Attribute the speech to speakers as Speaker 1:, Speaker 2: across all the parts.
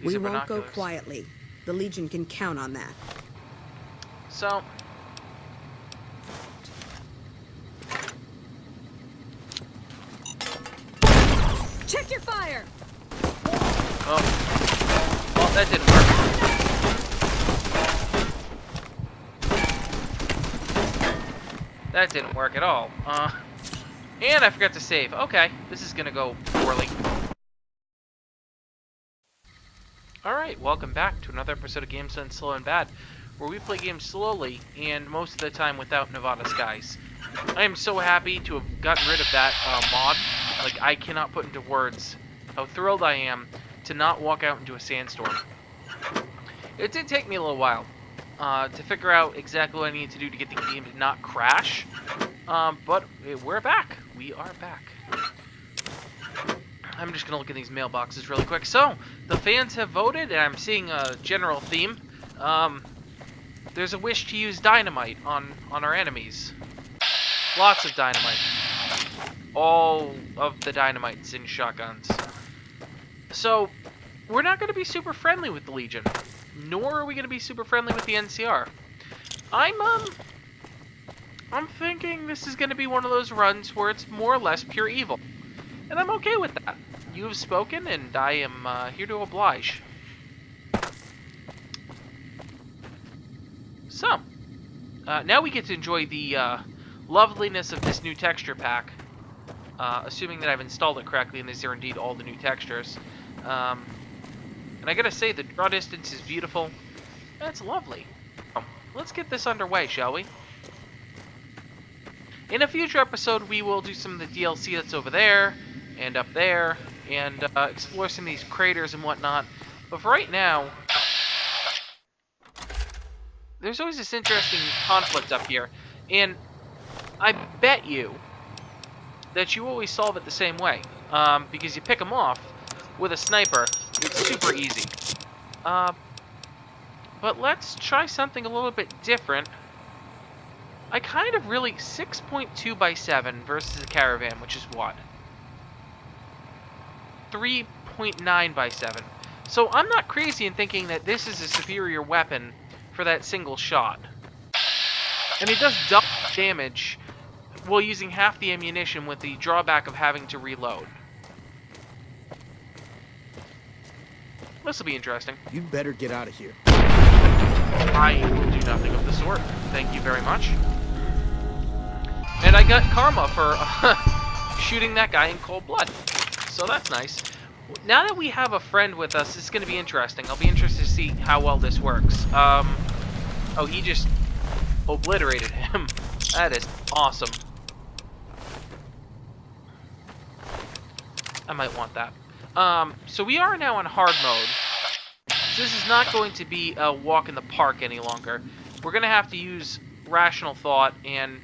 Speaker 1: We won't go quietly. The Legion can count on that.
Speaker 2: So...
Speaker 1: Check your fire!
Speaker 2: Oh. Well, that didn't work. That didn't work at all. And I forgot to save. Okay, this is gonna go poorly. Alright, welcome back to another episode of Games Done Slow and Bad, where we play games slowly, and most of the time without Nevada skies. I am so happy to have gotten rid of that mod. Like, I cannot put into words how thrilled I am to not walk out into a sandstorm. It did take me a little while to figure out exactly what I need to do to get the game to not crash, but we're back. We are back. I'm just going to look at these mailboxes really quick. So, the fans have voted, and I'm seeing a general theme. There's a wish to use dynamite on our enemies. Lots of dynamite. All of the dynamites in shotguns. So, we're not going to be super friendly with the Legion. Nor are we going to be super friendly with the NCR. I'm thinking this is going to be one of those runs where it's more or less pure evil. And I'm okay with that. You have spoken, and I am here to oblige. So, now we get to enjoy the loveliness of this new texture pack. Assuming that I've installed it correctly, and these are indeed all the new textures. And I gotta say, the draw distance is beautiful. That's lovely. Let's get this underway, shall we? In a future episode, we will do some of the DLC that's over there, and up there, and explore some of these craters and whatnot. But for right now, there's always this interesting conflict up here, and I bet you that you always solve it the same way, because you pick them off with a sniper. It's super easy. But let's try something a little bit different. I kind of really... 6.2 by 7 versus a caravan, which is what? 3.9 by 7. So I'm not crazy in thinking that this is a superior weapon for that single shot. And it does double damage while using half the ammunition with the drawback of having to reload. This will be interesting.
Speaker 3: You'd better get out of here.
Speaker 2: I will do nothing of the sort. Thank you very much. And I got karma for shooting that guy in cold blood. So that's nice. Now that we have a friend with us, it's going to be interesting. I'll be interested to see how well this works. Oh, he just obliterated him. That is awesome. I might want that. So we are now on hard mode. So this is not going to be a walk in the park any longer. We're going to have to use rational thought, and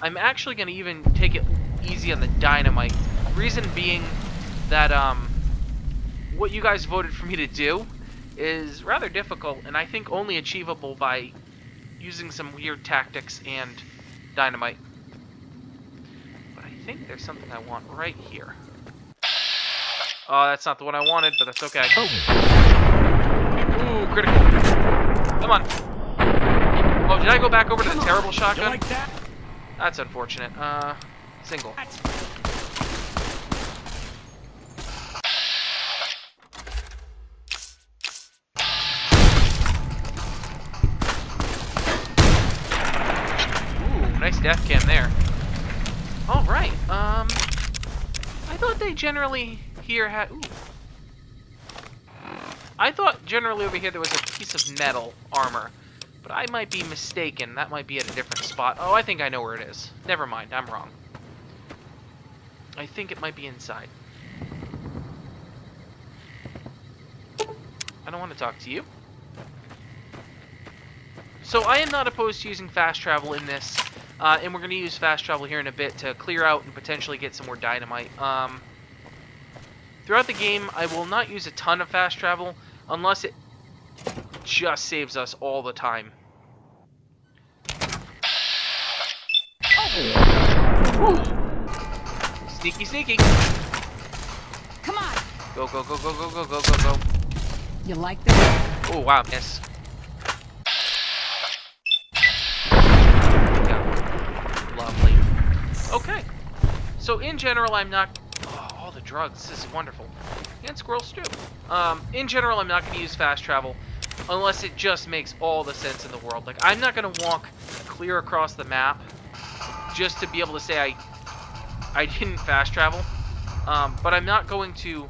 Speaker 2: I'm actually going to even take it easy on the dynamite. Reason being that what you guys voted for me to do is rather difficult, and I think only achievable by using some weird tactics and dynamite. But I think there's something I want right here. Oh, that's not the one I wanted, but that's okay. Oh. Ooh, critical. Come on. Oh, did I go back over to the terrible shotgun?
Speaker 3: Like that?
Speaker 2: That's unfortunate. Single. Ooh, nice death cam there. Alright, I thought they generally here had... Ooh. I thought generally over here there was a piece of metal armor, but I might be mistaken. That might be at a different spot. Oh, I think I know where it is. Never mind, I'm wrong. I think it might be inside. I don't want to talk to you. So I am not opposed to using fast travel in this, and we're going to use fast travel here in a bit to clear out and potentially get some more dynamite. Throughout the game, I will not use a ton of fast travel unless it just saves us all the time. Oh. Sneaky, sneaky.
Speaker 1: Come on.
Speaker 2: Go, go, go, go, go, go, go, go, go.
Speaker 3: You like that?
Speaker 2: Oh, wow, miss. There we go. Lovely. Okay. So, in general, I'm not... Oh, all the drugs. This is wonderful. And squirrel stew. In general, I'm not going to use fast travel unless it just makes all the sense in the world. Like, I'm not going to walk clear across the map just to be able to say I didn't fast travel. But I'm not going to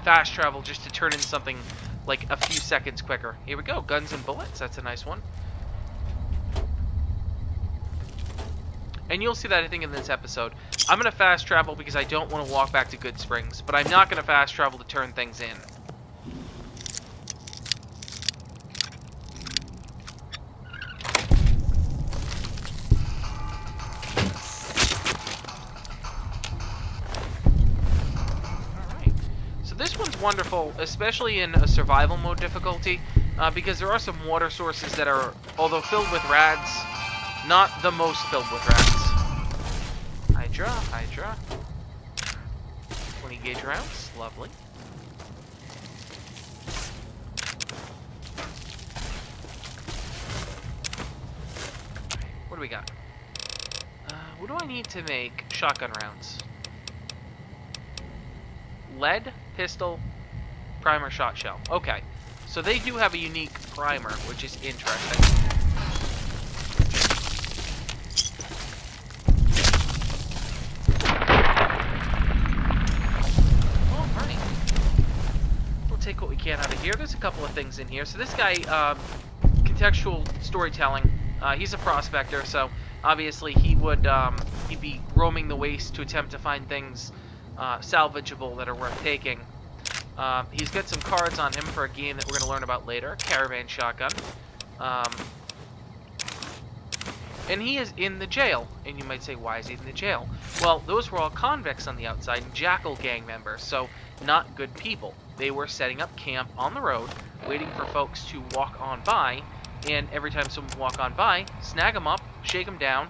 Speaker 2: fast travel just to turn in something like a few seconds quicker. Here we go, guns and bullets. That's a nice one. And you'll see that, I think, in this episode. I'm going to fast travel because I don't want to walk back to Good Springs, but I'm not going to fast travel to turn things in. Alright. So this one's wonderful, especially in a survival mode difficulty, because there are some water sources that are, although filled with rads, not the most filled with rats. Hydra. 20 gauge rounds, lovely. What do we got? What do I need to make shotgun rounds? Lead, pistol, primer, shot shell. Okay, so they do have a unique primer, which is interesting. Take what we can out of here. There's a couple of things in here. So this guy, contextual storytelling, he's a prospector, so obviously he would he'd be roaming the waste to attempt to find things salvageable that are worth taking. He's got some cards on him for a game that we're going to learn about later, Caravan Shotgun. And he is in the jail. And you might say, why is he in the jail? Well, those were all convicts on the outside, and Jackal gang members, so not good people. They were setting up camp on the road, waiting for folks to walk on by, and every time someone walk on by, snag them up, shake them down,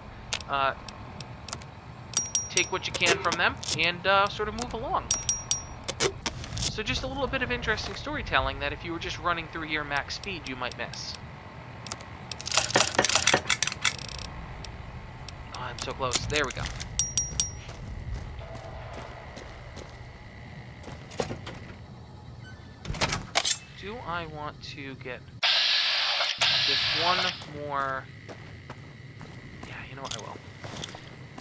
Speaker 2: take what you can from them, and sort of move along. So just a little bit of interesting storytelling that if you were just running through here max speed, you might miss. Oh, I'm so close. There we go. Do I want to get just one more? Yeah, you know what, I will.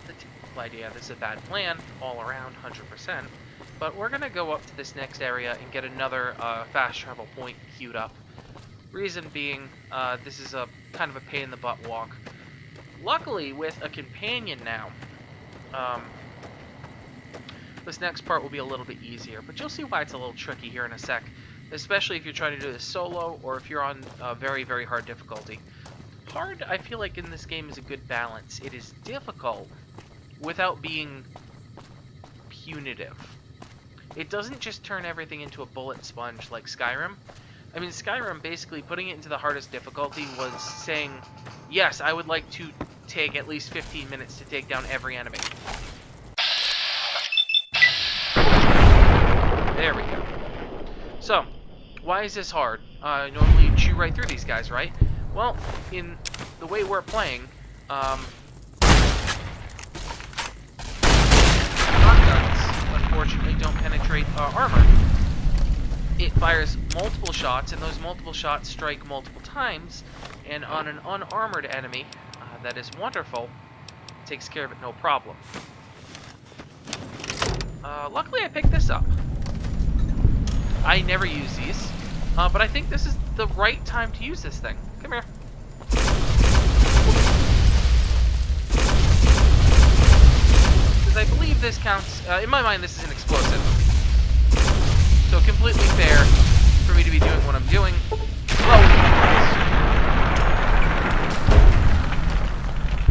Speaker 2: The typical idea, this is a bad plan, all around, 100%. But we're going to go up to this next area and get another fast travel point queued up. Reason being, this is a kind of a pain in the butt walk. Luckily, with a companion now, this next part will be a little bit easier. But you'll see why it's a little tricky here in a sec. Especially if you're trying to do this solo, or if you're on very, very hard difficulty. Hard, I feel like in this game, is a good balance. It is difficult without being punitive. It doesn't just turn everything into a bullet sponge like Skyrim. I mean, Skyrim, basically putting it into the hardest difficulty was saying, yes, I would like to take at least 15 minutes to take down every enemy. There we go. So, why is this hard? Normally you chew right through these guys, right? Well, in the way we're playing, shotguns, unfortunately, don't penetrate armor. It fires multiple shots, and those multiple shots strike multiple times, and on an unarmored enemy, that is wonderful, takes care of it no problem. Luckily I picked this up. I never use these, but I think this is the right time to use this thing. Come here. Because I believe this counts, in my mind this is an explosive. So completely fair for me to be doing what I'm doing.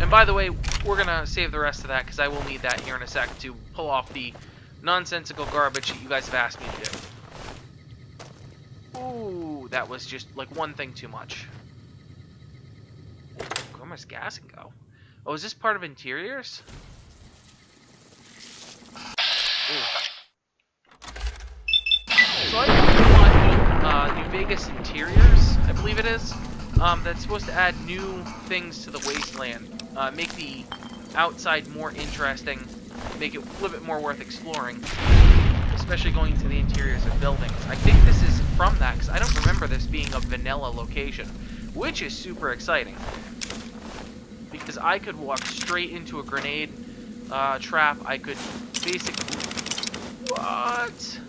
Speaker 2: And by the way, we're going to save the rest of that because I will need that here in a sec to pull off the nonsensical garbage that you guys have asked me to do. Ooh, that was just like one thing too much. Where must gas and go? Oh, is this part of interiors? Ooh. Vegas Interiors, I believe it is. That's supposed to add new things to the wasteland, make the outside more interesting, make it a little bit more worth exploring, especially going into the interiors of buildings. I think this is from that, because I don't remember this being a vanilla location, which is super exciting, because I could walk straight into a grenade trap. I could basically... What?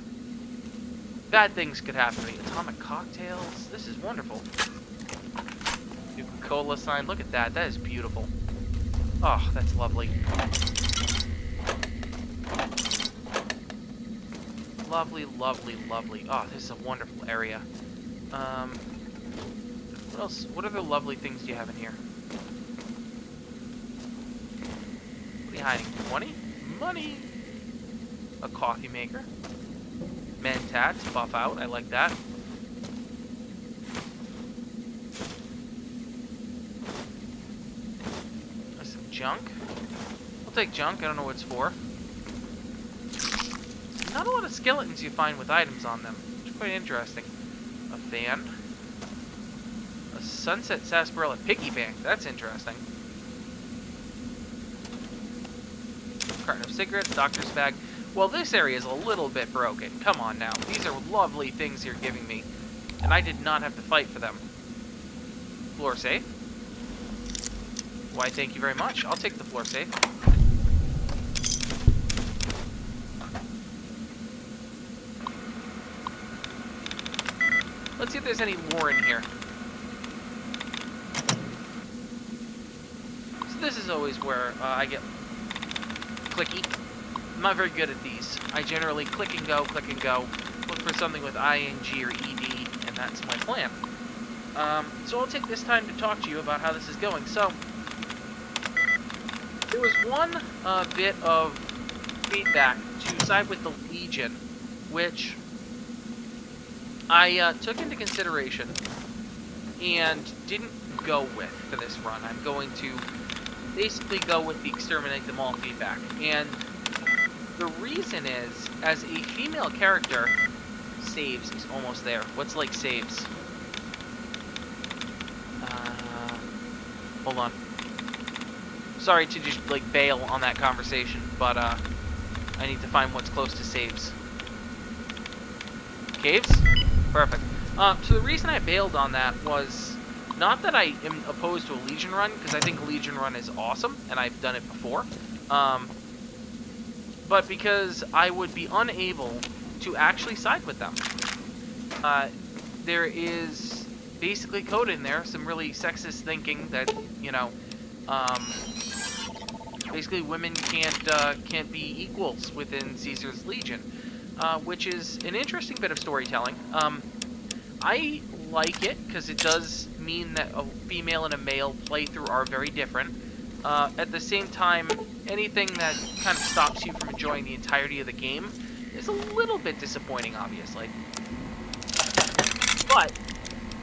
Speaker 2: Bad things could happen to me. Atomic cocktails. This is wonderful. Coca-Cola sign. Look at that. That is beautiful. Oh, that's lovely. Lovely, lovely, lovely. Oh, this is a wonderful area. What else? What other lovely things do you have in here? What are you hiding? Money? Money! A coffee maker. Mentats, buff out. I like that. There's some junk. I'll take junk. I don't know what it's for. Not a lot of skeletons you find with items on them, which is quite interesting. A fan. A Sunset Sarsaparilla piggy bank. That's interesting. Carton of cigarettes, doctor's bag. Well, this area is a little bit broken. Come on now. These are lovely things you're giving me, and I did not have to fight for them. Floor safe. Why, thank you very much. I'll take the floor safe. Let's see if there's any lore in here. So this is always where I get clicky. I'm not very good at these. I generally click and go, look for something with ING or ED, and that's my plan. So I'll take this time to talk to you about how this is going. So, there was one bit of feedback to side with the Legion, which I took into consideration and didn't go with for this run. I'm going to basically go with the exterminate them all feedback. And the reason is, as a female character, saves is almost there. What's like saves? Hold on. Sorry to just like bail on that conversation, but I need to find what's close to saves. Caves? Perfect. So the reason I bailed on that was not that I am opposed to a Legion run, because I think a Legion run is awesome, and I've done it before. But because I would be unable to actually side with them. There is basically code in there, some really sexist thinking that, you know, basically women can't be equals within Caesar's Legion, which is an interesting bit of storytelling. I like it because it does mean that a female and a male playthrough are very different. At the same time, anything that kind of stops you from enjoying the entirety of the game is a little bit disappointing, obviously. But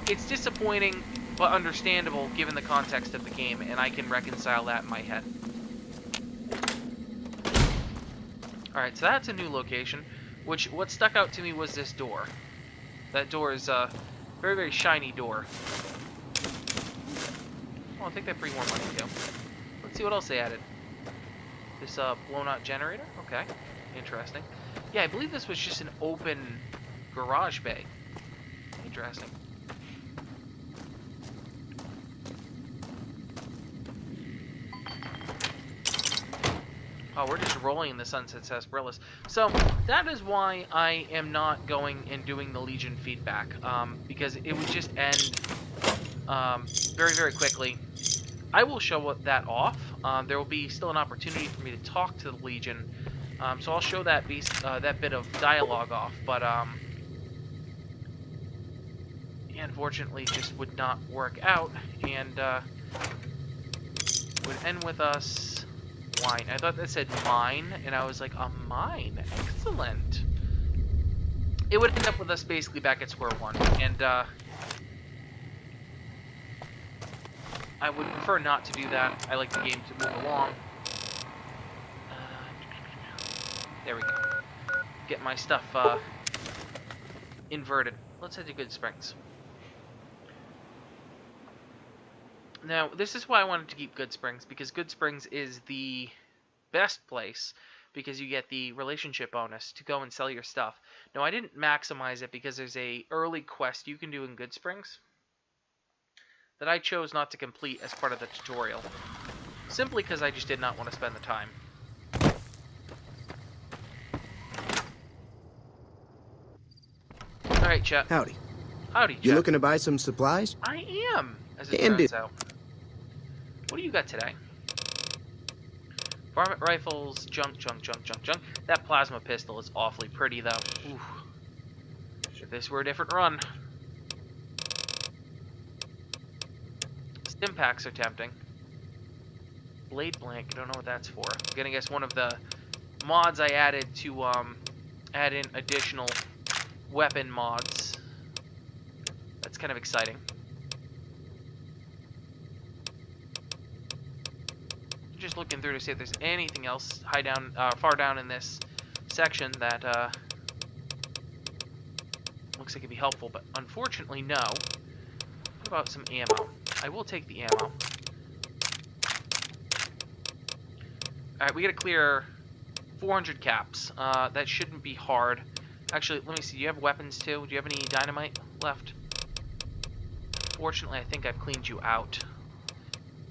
Speaker 2: it's disappointing, but understandable given the context of the game, and I can reconcile that in my head. Alright, so that's a new location, which what stuck out to me was this door. That door is a very, very shiny door. Oh, I think that brings more money too. Let's see what else they added. This blown out generator? Okay, interesting. Yeah, I believe this was just an open garage bay. Interesting. Oh, we're just rolling in the Sunset Sarsaparillas. So, that is why I am not going and doing the Legion feedback. Because it would just end very, very quickly. I will show that off. There will be still an opportunity for me to talk to the Legion. So I'll show that that bit of dialogue off. But, unfortunately, it just would not work out. And, would end with us... Wine. I thought that said mine, and I was like, a mine? Excellent. It would end up with us basically back at square one, and I would prefer not to do that. I like the game to move along. There we go. Get my stuff inverted. let's head to Good Springs. Now, this is why I wanted to keep Good Springs, because Good Springs is the best place, because you get the relationship bonus to go and sell your stuff. Now, I didn't maximize it because there's a early quest you can do in Good Springs that I chose not to complete as part of the tutorial, simply because I just did not want to spend the time. Alright, Chet.
Speaker 3: Howdy.
Speaker 2: Howdy, Chet.
Speaker 3: You looking to buy some supplies?
Speaker 2: I am, as it
Speaker 3: And
Speaker 2: turns out. What do you got today? Varmint rifles, junk. That plasma pistol is awfully pretty, though. Ooh. If this were a different run. Stim packs are tempting. Blade blank, I don't know what that's for. I'm gonna guess one of the mods I added to add in additional weapon mods. That's kind of exciting. Just looking through to see if there's anything else far down in this section that looks like it'd be helpful, but unfortunately no. What about some ammo? I will take the ammo. Alright, we gotta clear 400 caps. That shouldn't be hard. Actually, let me see, do you have weapons too? Do you have any dynamite left? Fortunately, I think I've cleaned you out,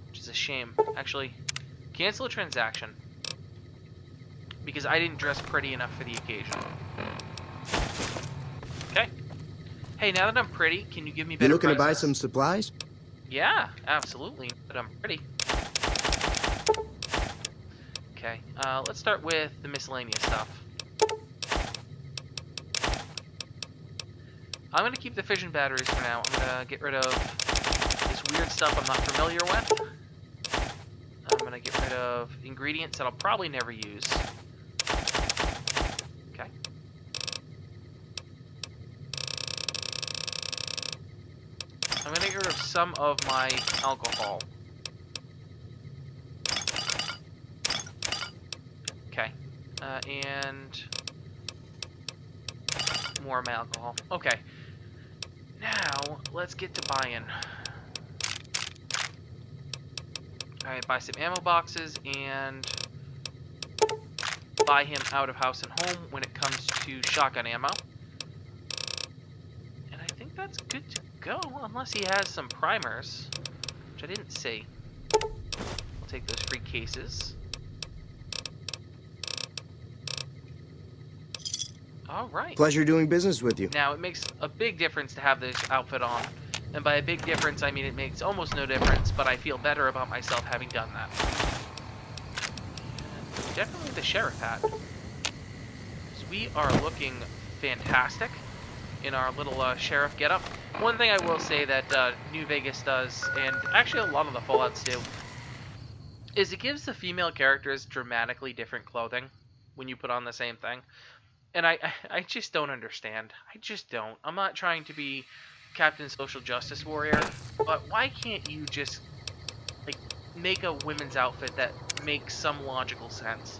Speaker 2: which is a shame. Actually, cancel a transaction, because I didn't dress pretty enough for the occasion. Okay. Hey, now that I'm pretty, can you give me better
Speaker 3: You looking to buy
Speaker 2: prices?
Speaker 3: some supplies?
Speaker 2: Yeah, absolutely, but I'm pretty. Okay, let's start with the miscellaneous stuff. I'm going to keep the fission batteries for now. I'm going to get rid of this weird stuff I'm not familiar with. I'm going to get rid of ingredients that I'll probably never use. Okay. I'm going to get rid of some of my alcohol. Okay. And more of my alcohol. Okay. Now, let's get to buying. Alright, buy some ammo boxes and buy him out of house and home when it comes to shotgun ammo. And I think that's good to go, unless he has some primers, which I didn't see. I'll take those free cases. Alright.
Speaker 3: Pleasure doing business with you.
Speaker 2: Now, it makes a big difference to have this outfit on. And by a big difference, I mean it makes almost no difference, but I feel better about myself having done that. Definitely the sheriff hat. So we are looking fantastic in our little sheriff getup. One thing I will say that New Vegas does, and actually a lot of the Fallouts do, is it gives the female characters dramatically different clothing when you put on the same thing. And I just don't understand. I just don't. I'm not trying to be Captain Social Justice Warrior, but why can't you just, like, make a women's outfit that makes some logical sense?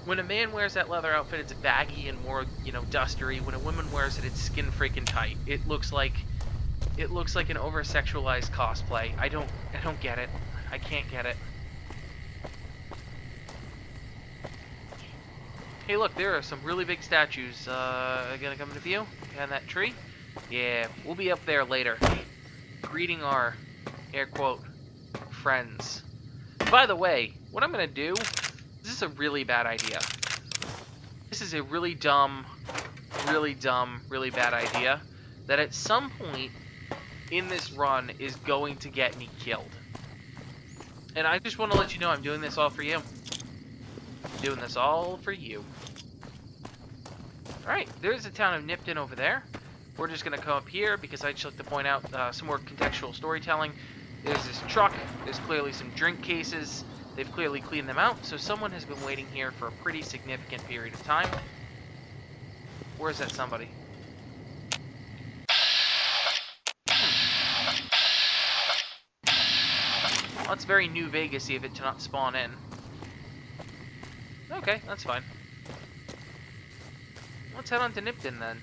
Speaker 2: When a man wears that leather outfit, it's baggy and more, you know, dustery. When a woman wears it, it's skin freaking tight. It looks like an over-sexualized cosplay. I don't get it. I can't get it. Hey, look, there are some really big statues gonna come into view behind that tree. Yeah, we'll be up there later, greeting our, air quote, friends. By the way, what I'm gonna do, this is a really bad idea. This is a really dumb, really bad idea that at some point in this run is going to get me killed. And I just want to let you know I'm doing this all for you. Doing this all for you. Alright, there's the town of Nipton over there. We're just going to come up here because I'd just like to point out some more contextual storytelling. There's this truck. There's clearly some drink cases. They've clearly cleaned them out, so someone has been waiting here for a pretty significant period of time. Where's that somebody? Well, it's very New Vegas-y of it to not spawn in. Okay, that's fine. Let's head on to Nipton then.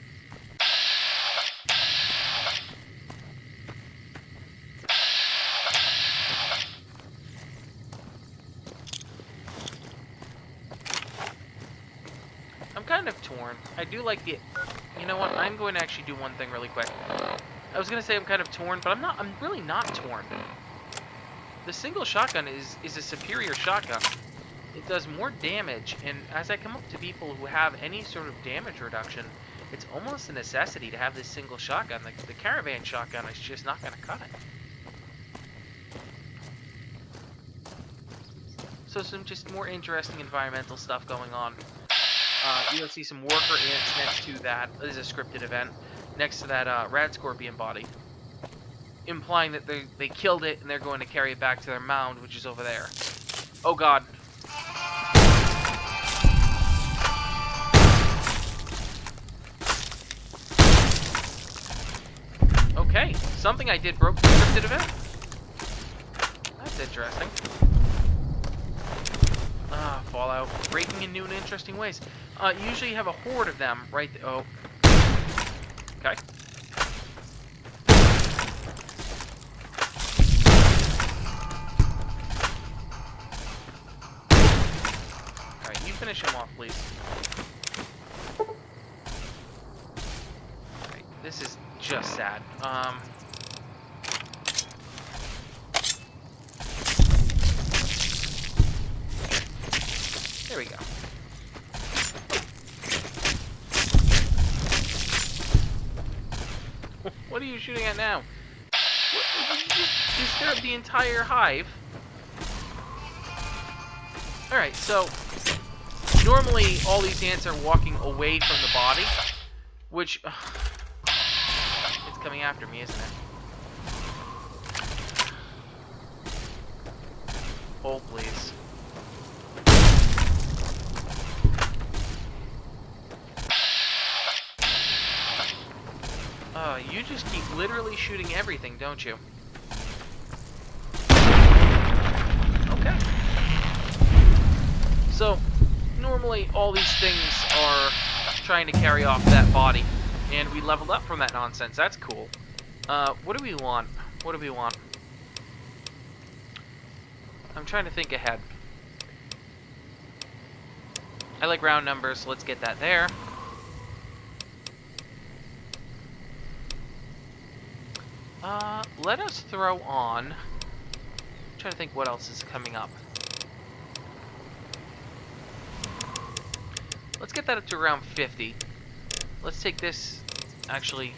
Speaker 2: I do like the... You know what? I'm going to actually do one thing really quick. I was going to say I'm kind of torn, but I'm not. I'm really not torn. The single shotgun is a superior shotgun. It does more damage, and as I come up to people who have any sort of damage reduction, it's almost a necessity to have this single shotgun. The caravan shotgun is just not going to cut it. So some just more interesting environmental stuff going on. You'll see some worker ants next to that. This is a scripted event. Next to that rad scorpion body. Implying that they killed it and they're going to carry it back to their mound, which is over there. Oh god. Okay, something I did broke the scripted event. That's interesting. Fallout. Breaking in new and interesting ways. Usually you have a horde of them right there. Oh. Okay. Alright, you finish him off, please. Alright, this is just sad. There we go. What are you shooting at now? What, you disturbed the entire hive. Alright, so normally all these ants are walking away from the body, which it's coming after me, isn't it? Hold, please. You just keep literally shooting everything, don't you? Okay. So, normally all these things are trying to carry off that body, and we leveled up from that nonsense. That's cool. What do we want? What do we want? I'm trying to think ahead. I like round numbers, so let's get that there. Let us throw on... I'm trying to think what else is coming up. Let's get that up to around 50. Let's take this, actually,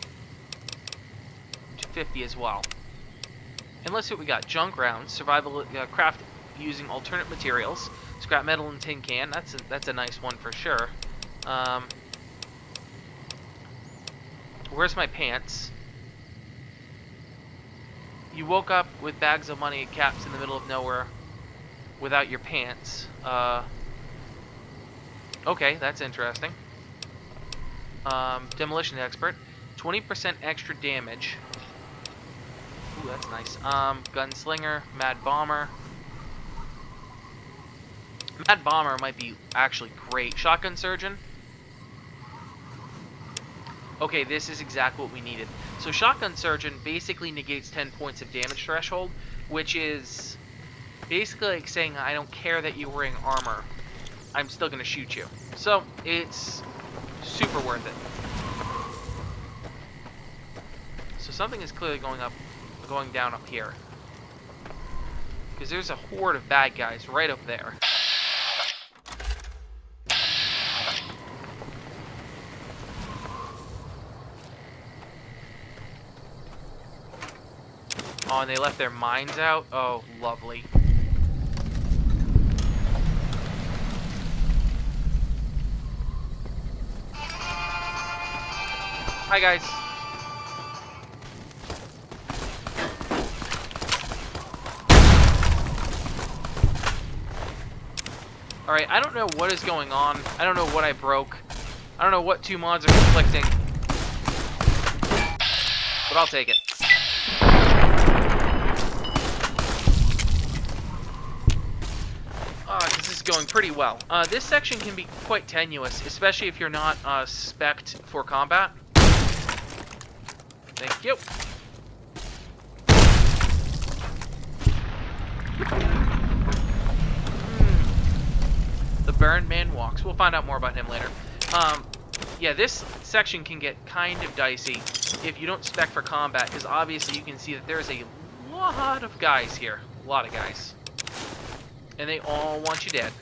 Speaker 2: to 50 as well. And let's see what we got. Junk rounds, survival, craft using alternate materials, scrap metal and tin can. That's a nice one for sure. Where's my pants? You woke up with bags of money and caps in the middle of nowhere without your pants. Okay, that's interesting. Demolition expert. 20% extra damage. Ooh, that's nice. Gunslinger, Mad Bomber. Mad Bomber might be actually great. Shotgun Surgeon. Okay, this is exactly what we needed. So Shotgun Surgeon basically negates 10 points of damage threshold, which is basically like saying, I don't care that you're wearing armor, I'm still going to shoot you. So, it's super worth it. So something is clearly going down up here. Because there's a horde of bad guys right up there. Oh, and they left their mines out? Oh, lovely. Hi, guys. Alright, I don't know what is going on. I don't know what I broke. I don't know what two mods are conflicting. But I'll take it. This is going pretty well. This section can be quite tenuous, especially if you're not spec'd for combat. Thank you. The Burned Man walks. We'll find out more about him later. Yeah, this section can get kind of dicey if you don't spec for combat, because obviously you can see that there's a lot of guys here. A lot of guys. And they all want you dead.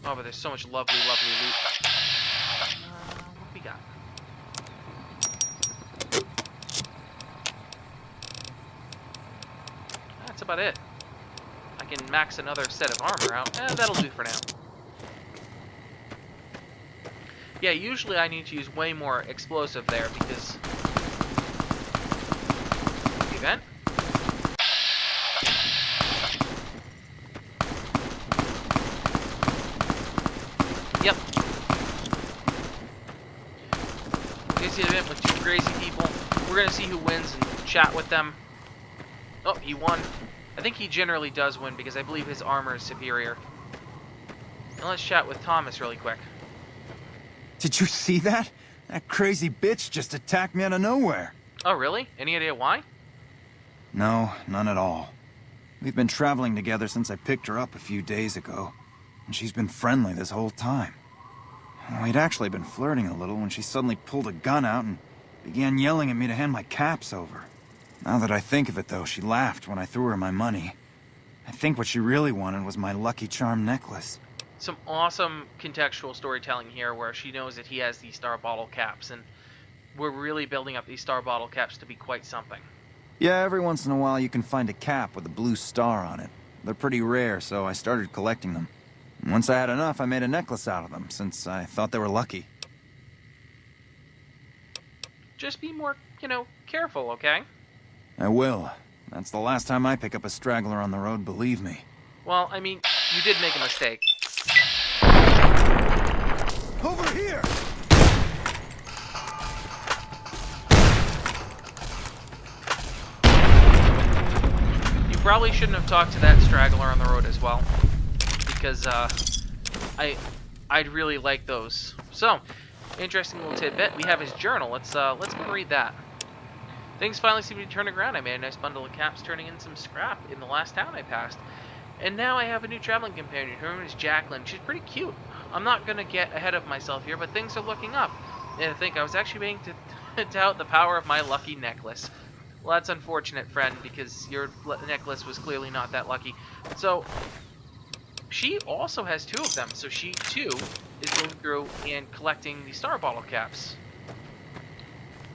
Speaker 2: Oh, but there's so much lovely, lovely loot. What we got? That's about it. I can max another set of armor out. That'll do for now. Yeah, usually I need to use way more explosive there because... Event? Yep. Here's the event with two crazy people. We're gonna see who wins and chat with them. Oh, he won. I think he generally does win because I believe his armor is superior. Now let's chat with Thomas really quick.
Speaker 4: Did you see that? That crazy bitch just attacked me out of nowhere.
Speaker 2: Oh, really? Any idea why?
Speaker 4: No, none at all. We've been traveling together since I picked her up a few days ago, and she's been friendly this whole time. We'd actually been flirting a little when she suddenly pulled a gun out and began yelling at me to hand my caps over. Now that I think of it, though, she laughed when I threw her my money. I think what she really wanted was my Lucky Charm necklace.
Speaker 2: Some awesome contextual storytelling here where she knows that he has these star bottle caps, and we're really building up these star bottle caps to be quite something.
Speaker 4: Yeah, every once in a while you can find a cap with a blue star on it. They're pretty rare, so I started collecting them. And once I had enough, I made a necklace out of them, since I thought they were lucky.
Speaker 2: Just be more, careful, okay?
Speaker 4: I will. That's the last time I pick up a straggler on the road, believe me.
Speaker 2: Well, I mean, you did make a mistake.
Speaker 4: Over here!
Speaker 2: You probably shouldn't have talked to that straggler on the road as well, because I'd really like those. So, interesting little tidbit. We have his journal. Let's go read that. Things finally seem to be turning around. I made a nice bundle of caps, turning in some scrap in the last town I passed. And now I have a new traveling companion. Her name is Jacqueline. She's pretty cute. I'm not going to get ahead of myself here, but things are looking up. And I think I was actually waiting to doubt the power of my lucky necklace. Well, that's unfortunate, friend, because your necklace was clearly not that lucky. So, she also has two of them. So she, too, is going through and collecting the star bottle caps.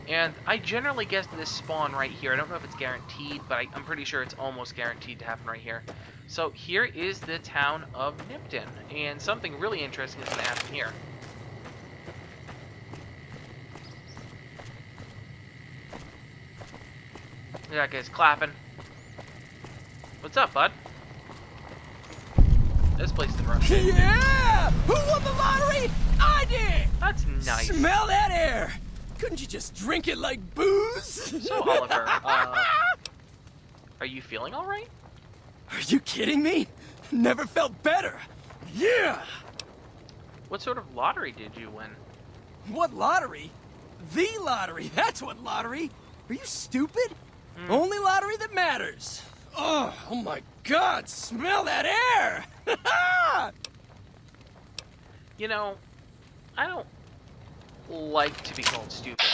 Speaker 2: And I generally guess this spawn right here. I don't know if it's guaranteed, but I'm pretty sure it's almost guaranteed to happen right here. So here is the town of Nipton, and something really interesting is going to happen here. That guy's clapping. What's up, bud? This place is rushing.
Speaker 5: Yeah! Who won the lottery? I did!
Speaker 2: That's nice.
Speaker 5: Smell that air! Couldn't you just drink it like booze?
Speaker 2: So, Oliver, are you feeling all right?
Speaker 5: Are you kidding me? Never felt better. Yeah!
Speaker 2: What sort of lottery did you win?
Speaker 5: What lottery? The lottery. That's what lottery. Are you stupid? Only lottery that matters. Oh my God! Smell that air!
Speaker 2: You know, I don't like to be called stupid.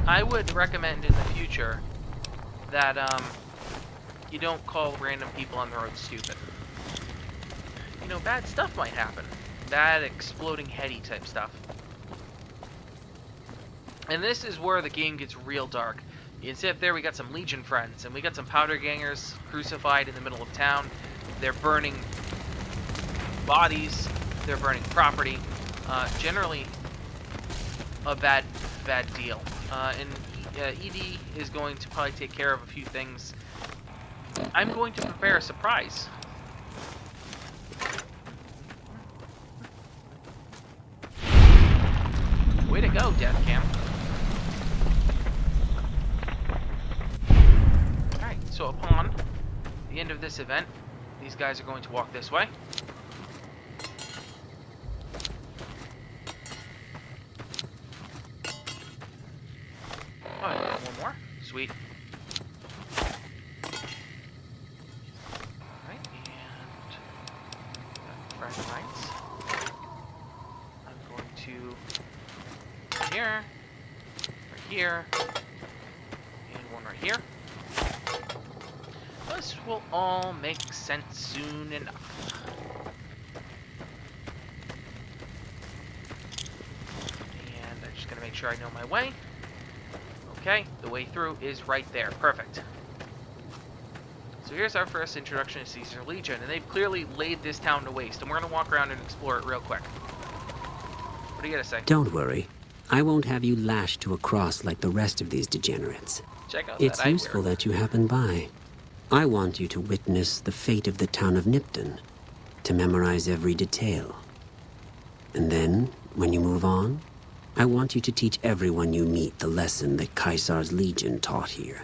Speaker 2: I would recommend in the future that you don't call random people on the road stupid. You know, bad stuff might happen. Bad exploding heady type stuff. And this is where the game gets real dark. You can see up there we got some Legion friends, and we got some powder gangers crucified in the middle of town. They're burning bodies, they're burning property. Generally a bad deal. And ED is going to probably take care of a few things. I'm going to prepare a surprise. Way to go, Death Cam. Alright, so upon the end of this event, these guys are going to walk this way. Oh, I got one more. Sweet. Alright, and Friend lines. I'm going to here, right here, and one right here. This will all make sense soon enough. And I'm just gonna make sure I know my way. Okay, the way through is right there. Perfect. So here's our first introduction to Caesar's Legion, and they've clearly laid this town to waste, and we're gonna walk around and explore it real quick. What do you gotta say?
Speaker 6: Don't worry. I won't have you lashed to a cross like the rest of these degenerates.
Speaker 2: Check out
Speaker 6: It's
Speaker 2: that
Speaker 6: useful that you happen by. I want you to witness the fate of the town of Nipton, to memorize every detail. And then, when you move on, I want you to teach everyone you meet the lesson that Caesar's Legion taught here.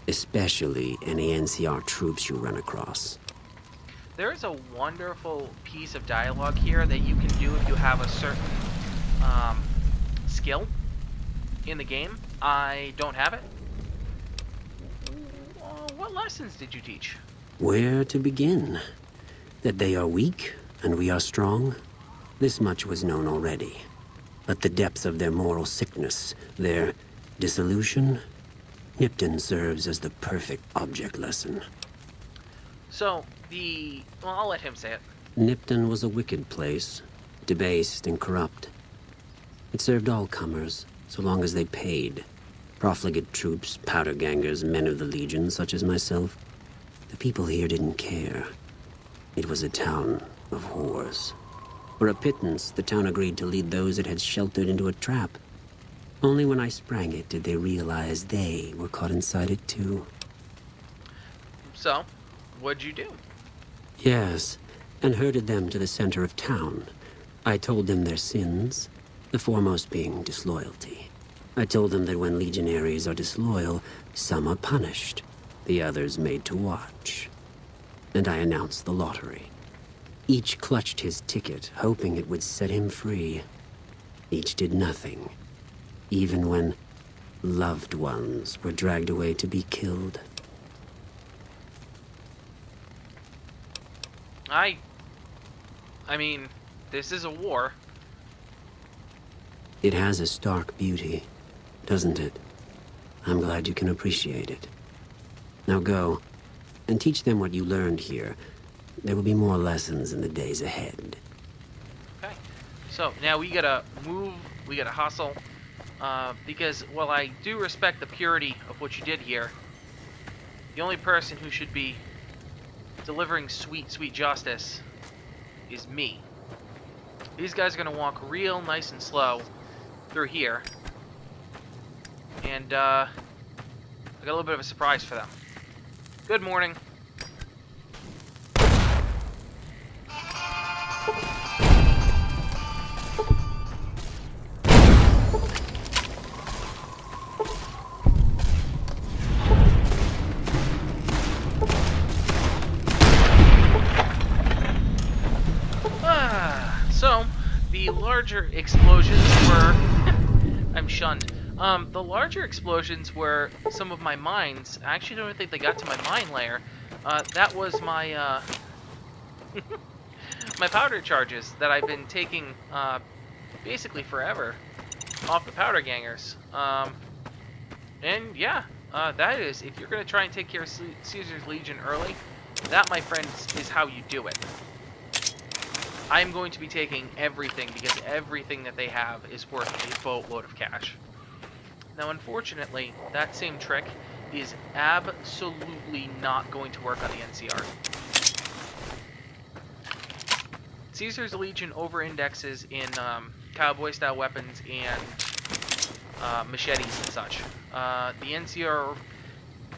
Speaker 6: Especially any NCR troops you run across.
Speaker 2: There is a wonderful piece of dialogue here that you can do if you have a certain skill in the game. I don't have it. What lessons did you teach?
Speaker 6: Where to begin? That they are weak and we are strong? This much was known already. But the depths of their moral sickness, their dissolution, Nipton serves as the perfect object lesson.
Speaker 2: So, well, I'll let him say it.
Speaker 6: Nipton was a wicked place, debased and corrupt. It served all comers, so long as they paid. Profligate troops, powder gangers, men of the Legion, such as myself. The people here didn't care. It was a town of whores. For a pittance, the town agreed to lead those it had sheltered into a trap. Only when I sprang it did they realize they were caught inside it too.
Speaker 2: So, what'd you do?
Speaker 6: Yes, and herded them to the center of town. I told them their sins, the foremost being disloyalty. I told them that when legionaries are disloyal, some are punished, the others made to watch. And I announced the lottery. Each clutched his ticket, hoping it would set him free. Each did nothing, even when loved ones were dragged away to be killed.
Speaker 2: I mean, this is a war.
Speaker 6: It has a stark beauty, doesn't it? I'm glad you can appreciate it. Now go, and teach them what you learned here. There will be more lessons in the days ahead.
Speaker 2: Okay. So, now we gotta move, we gotta hustle. Because while I do respect the purity of what you did here, the only person who should be delivering sweet, sweet justice is me. These guys are gonna walk real nice and slow through here. And, I got a little bit of a surprise for them. Good morning. So, the larger explosions were... I'm shunned. The larger explosions were some of my mines. I actually don't think they got to my mine layer. That was my, my powder charges that I've been taking, basically forever off the powder gangers. And yeah, that is, if you're going to try and take care of Caesar's Legion early, that, my friends, is how you do it. I'm going to be taking everything because everything that they have is worth a boatload of cash. Now, unfortunately, that same trick is absolutely not going to work on the NCR. Caesar's Legion over-indexes in cowboy-style weapons and machetes and such. The NCR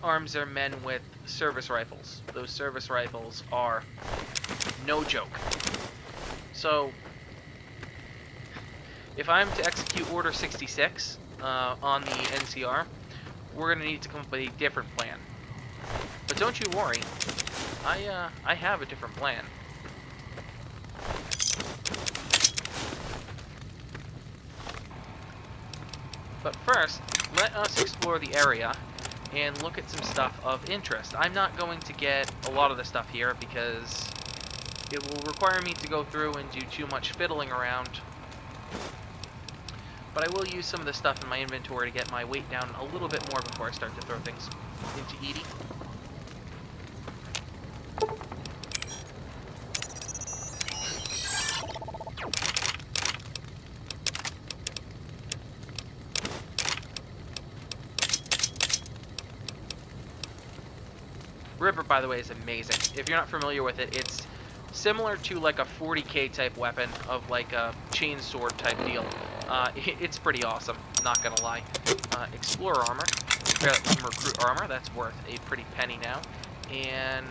Speaker 2: arms their men with service rifles. Those service rifles are no joke. So, if I'm to execute Order 66 on the NCR, we're going to need to come up with a different plan. But don't you worry, I have a different plan. But first, let us explore the area and look at some stuff of interest. I'm not going to get a lot of the stuff here because it will require me to go through and do too much fiddling around. But I will use some of the stuff in my inventory to get my weight down a little bit more before I start to throw things into Edie. Ripper, by the way, is amazing. If you're not familiar with it, it's similar to like a 40k type weapon of like a chainsword type deal. It's pretty awesome, not gonna lie. Explorer armor, some recruit armor, that's worth a pretty penny now. And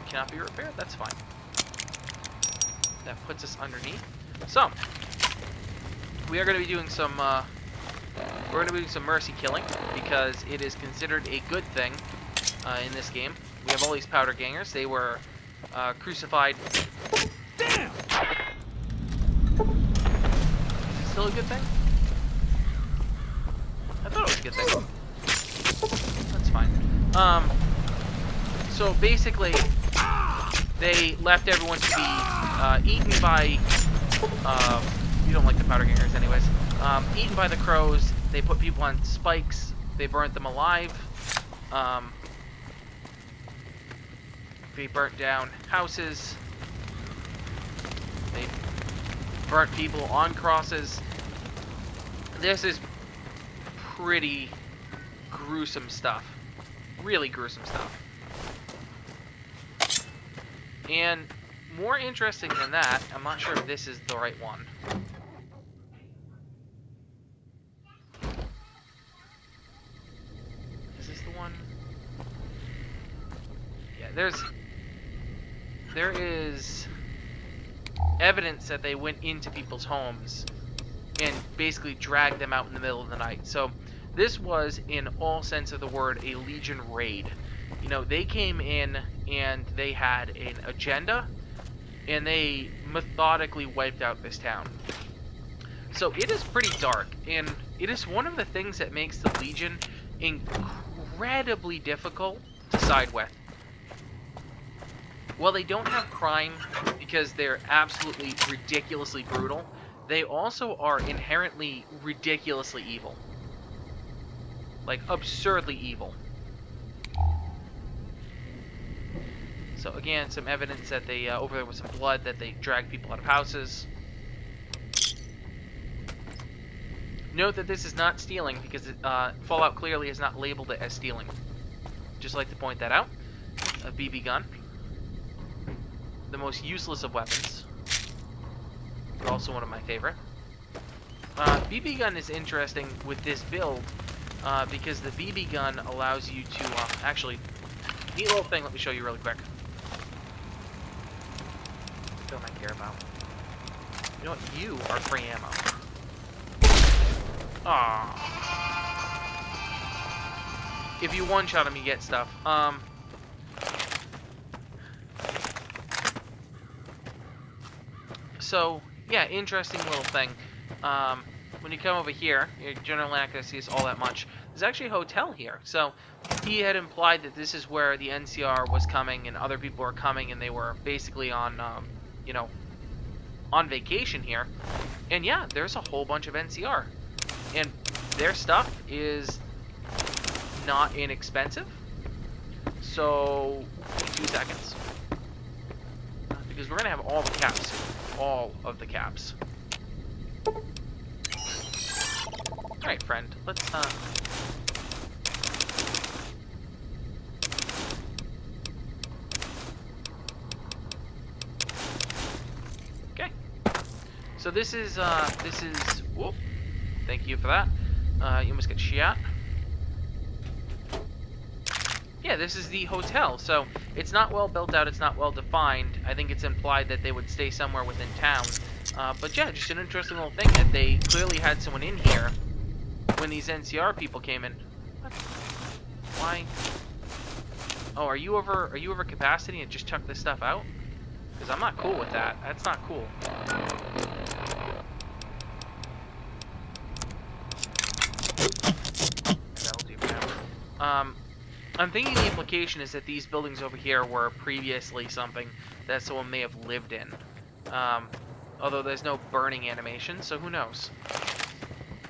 Speaker 2: cannot be repaired, that's fine. That puts us underneath. So, we are gonna be doing some, we're gonna be doing some mercy killing, because it is considered a good thing in this game. We have all these powder gangers. They were crucified.
Speaker 5: Damn!
Speaker 2: Is it still a good thing? I thought it was a good thing. That's fine. So basically, they left everyone to be eaten by. You don't like the powder gangers, anyways. Eaten by the crows. They put people on spikes. They burnt them alive. They burnt down houses. They burnt people on crosses. This is pretty gruesome stuff. Really gruesome stuff. And more interesting than that, I'm not sure if this is the right one. Is this the one? Yeah, there is evidence that they went into people's homes and basically dragged them out in the middle of the night. So this was, in all sense of the word, a Legion raid. You know, they came in and they had an agenda and they methodically wiped out this town. So it is pretty dark, and it is one of the things that makes the Legion incredibly difficult to side with. While they don't have crime because they're absolutely ridiculously brutal, they also are inherently ridiculously evil. Like, absurdly evil. So again, some evidence that they, over there was some blood, that they dragged people out of houses. Note that this is not stealing, because Fallout clearly has not labeled it as stealing. Just like to point that out. A BB gun. The most useless of weapons, but also one of my favorite. BB gun is interesting with this build because the BB gun allows you to actually, neat little thing. Let me show you really quick. Don't I care about? You know what? You are free ammo. Ah. If you one-shot him, you get stuff. So, yeah, interesting little thing. When you come over here, you're generally not going to see us all that much. There's actually a hotel here. So, he had implied that this is where the NCR was coming and other people were coming and they were basically on, you know, on vacation here. And yeah, there's a whole bunch of NCR. And their stuff is not inexpensive. So, in 2 seconds. Because we're going to have all the caps. All of the caps. Alright, friend. Let's, okay. So this is, whoop. Thank you for that. You almost get shot. Yeah, this is the hotel. So it's not well built out. It's not well defined. I think it's implied that they would stay somewhere within town. But yeah, just an interesting little thing that they clearly had someone in here when these NCR people came in. What? Why? Oh, are you over capacity and just chuck this stuff out? Because I'm not cool with that. That's not cool. That'll do for now. I'm thinking the implication is that these buildings over here were previously something that someone may have lived in. Although there's no burning animation, so who knows.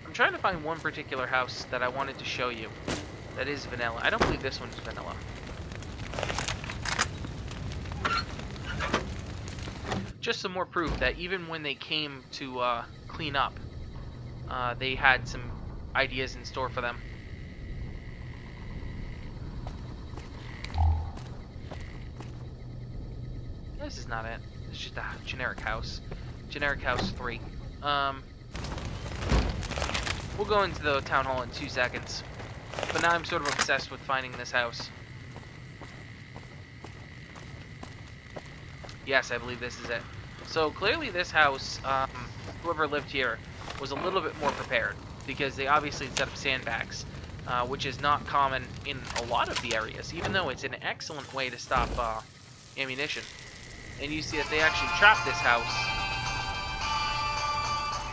Speaker 2: I'm trying to find one particular house that I wanted to show you that is vanilla. I don't believe this one's vanilla. Just some more proof that even when they came to clean up, they had some ideas in store for them. This is not it. It's just a generic house. Generic house 3. We'll go into the town hall in 2 seconds. But now I'm sort of obsessed with finding this house. Yes, I believe this is it. So clearly this house, whoever lived here, was a little bit more prepared. Because they obviously set up sandbags. Which is not common in a lot of the areas. Even though it's an excellent way to stop ammunition. And you see that they actually trapped this house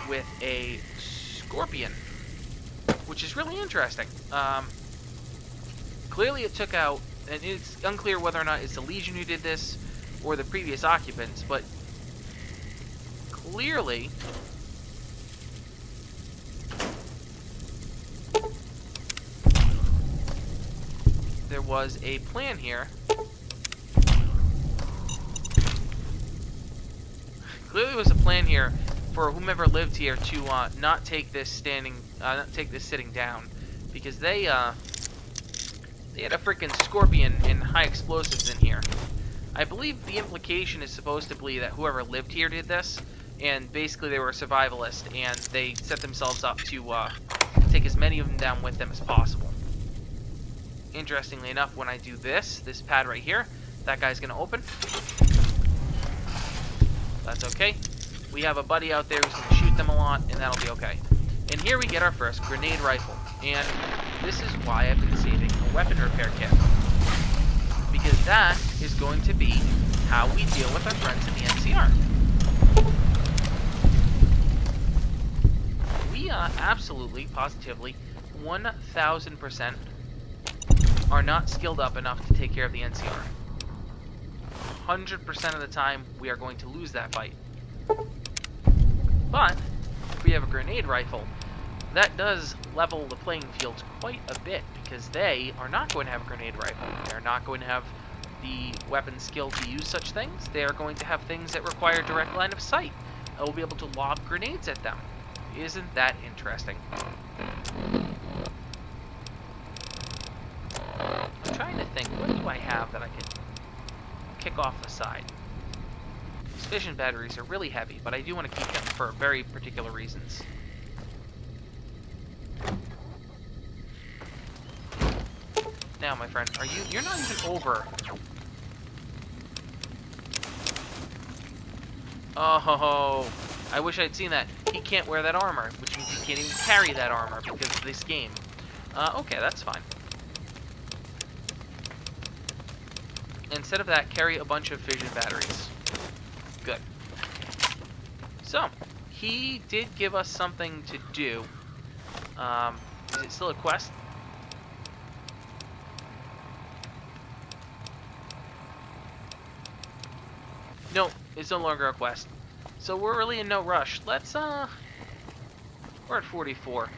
Speaker 2: with a scorpion, which is really interesting. Clearly it took out, and it's unclear whether or not it's the Legion who did this or the previous occupants, but clearly there was a plan here. Clearly there was a plan here for whomever lived here to not take this sitting down, because they had a freaking scorpion and high explosives in here. I believe the implication is supposed to be that whoever lived here did this, and basically they were a survivalist, and they set themselves up to take as many of them down with them as possible. Interestingly enough, when I do this pad right here, that guy's gonna open. That's okay. We have a buddy out there who's going to shoot them a lot, and that'll be okay. And here we get our first grenade rifle. And this is why I've been saving a weapon repair kit. Because that is going to be how we deal with our friends in the NCR. We absolutely, positively, 1000% are not skilled up enough to take care of the NCR. 100% of the time, we are going to lose that fight. But, if we have a grenade rifle, that does level the playing field quite a bit, because they are not going to have a grenade rifle. They are not going to have the weapon skill to use such things. They are going to have things that require direct line of sight. I will be able to lob grenades at them. Isn't that interesting? I'm trying to think, what do I have that I can kick off the side? These fission batteries are really heavy, but I do want to keep them for very particular reasons. Now, my friend, you're not even over. Oh, I wish I'd seen that. He can't wear that armor, which means he can't even carry that armor because of this game. Okay, that's fine. Instead of that, carry a bunch of fission batteries. Good. So, he did give us something to do. Is it still a quest? No, it's no longer a quest. So we're really in no rush. Let's, we're at 44.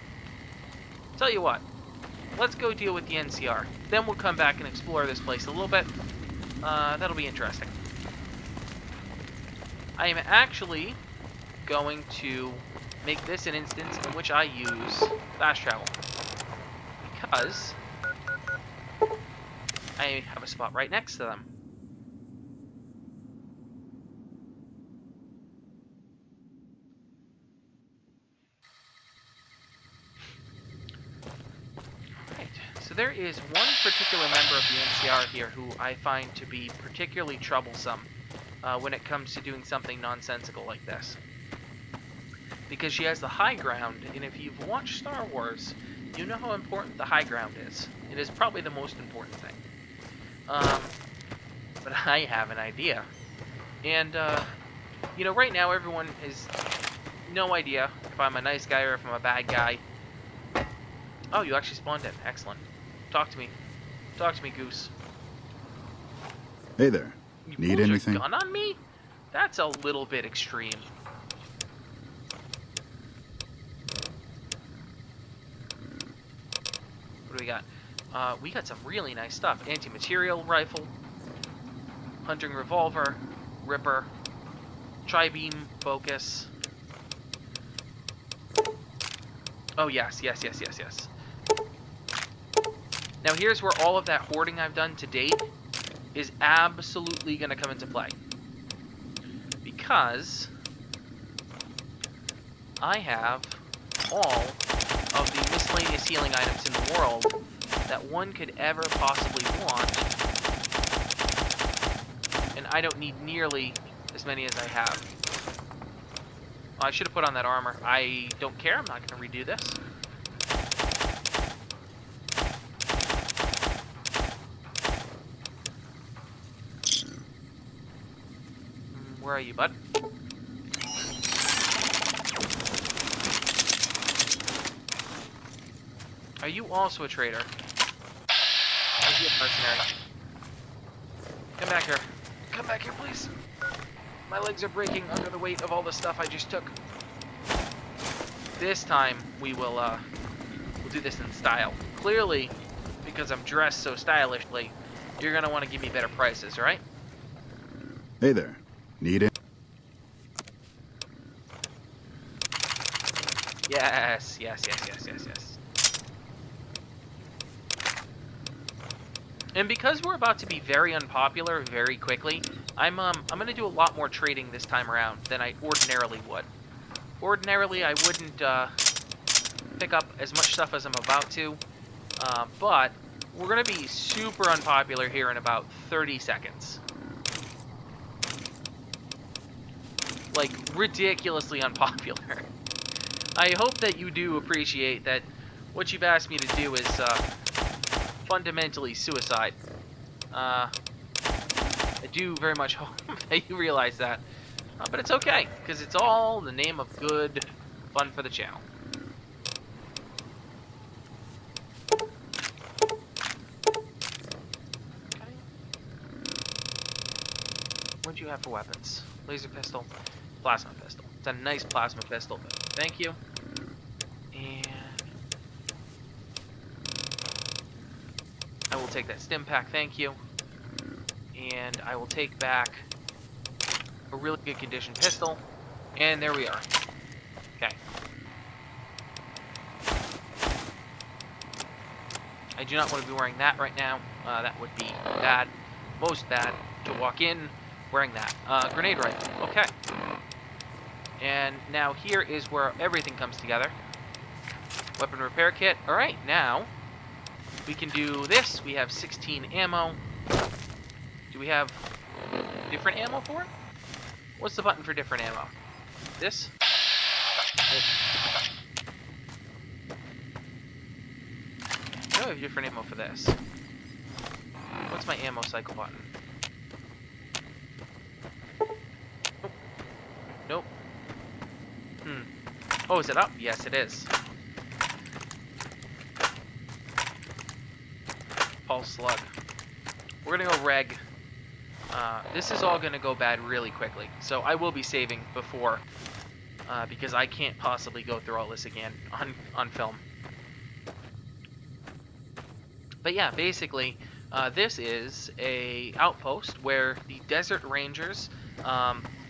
Speaker 2: Tell you what, let's go deal with the NCR. Then we'll come back and explore this place a little bit. That'll be interesting. I am actually going to make this an instance in which I use fast travel. Because I have a spot right next to them. So there is one particular member of the NCR here who I find to be particularly troublesome when it comes to doing something nonsensical like this. Because she has the high ground, and if you've watched Star Wars, you know how important the high ground is. It is probably the most important thing. But I have an idea. And, you know, right now everyone has no idea if I'm a nice guy or if I'm a bad guy. Oh, you actually spawned in. Excellent. Talk to me. Talk to me, Goose.
Speaker 7: Hey there.
Speaker 2: You
Speaker 7: Need
Speaker 2: pulled
Speaker 7: anything?
Speaker 2: your gun on me? That's a little bit extreme. What do we got? We got some really nice stuff. Anti-material rifle, hunting revolver, ripper, tri-beam focus. Oh yes, yes, yes, yes, yes. Now here's where all of that hoarding I've done to date is absolutely going to come into play. Because I have all of the miscellaneous healing items in the world that one could ever possibly want. And I don't need nearly as many as I have. I should have put on that armor. I don't care. I'm not going to redo this. Where are you, bud? Are you also a traitor? Are you a mercenary? Come back here. Come back here, please. My legs are breaking under the weight of all the stuff I just took. This time, we'll do this in style. Clearly, because I'm dressed so stylishly, you're gonna want to give me better prices, right?
Speaker 7: Hey there. Need it?
Speaker 2: Yes, yes, yes, yes, yes, yes. And because we're about to be very unpopular very quickly, I'm gonna do a lot more trading this time around than I ordinarily would. Ordinarily, I wouldn't pick up as much stuff as I'm about to, but we're gonna be super unpopular here in about 30 seconds. Like, ridiculously unpopular. I hope that you do appreciate that what you've asked me to do is fundamentally suicide. I do very much hope that you realize that. But it's okay, because it's all in the name of good fun for the channel. Okay. What do you have for weapons? Laser pistol, plasma pistol. It's a nice plasma pistol, but thank you. And I will take that stim pack, thank you. And I will take back a really good condition pistol. And there we are. Okay. I do not want to be wearing that right now. That would be bad. Most bad to walk in wearing that. Grenade rifle. Okay. And now here is where everything comes together. Weapon repair kit. Alright, now we can do this. We have 16 ammo. Do we have different ammo for it? What's the button for different ammo? This? No, I have different ammo for this. What's my ammo cycle button? Nope. Oh, is it up? Yes, it is. Pulse slug. We're gonna go reg. This is all gonna go bad really quickly, so I will be saving before, because I can't possibly go through all this again on film. But yeah, basically, this is a outpost where the Desert Rangers